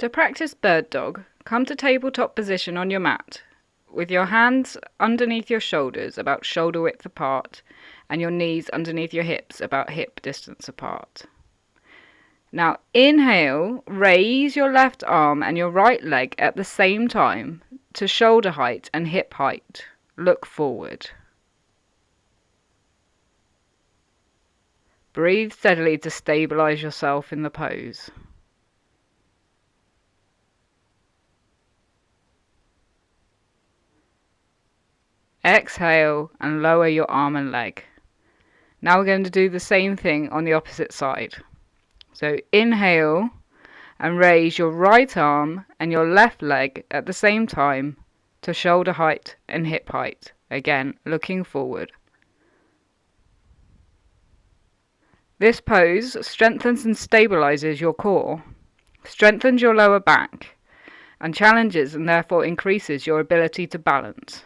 To practice bird dog, come to tabletop position on your mat, with your hands underneath your shoulders about shoulder width apart, and your knees underneath your hips about hip distance apart. Now inhale, raise your left arm and your right leg at the same time to shoulder height and hip height. Look forward. Breathe steadily to stabilize yourself in the pose. Exhale and lower your arm and leg. Now we're going to do the same thing on the opposite side. So inhale and raise your right arm and your left leg at the same time to shoulder height and hip height. Again, looking forward. This pose strengthens and stabilizes your core, strengthens your lower back, and challenges and therefore increases your ability to balance.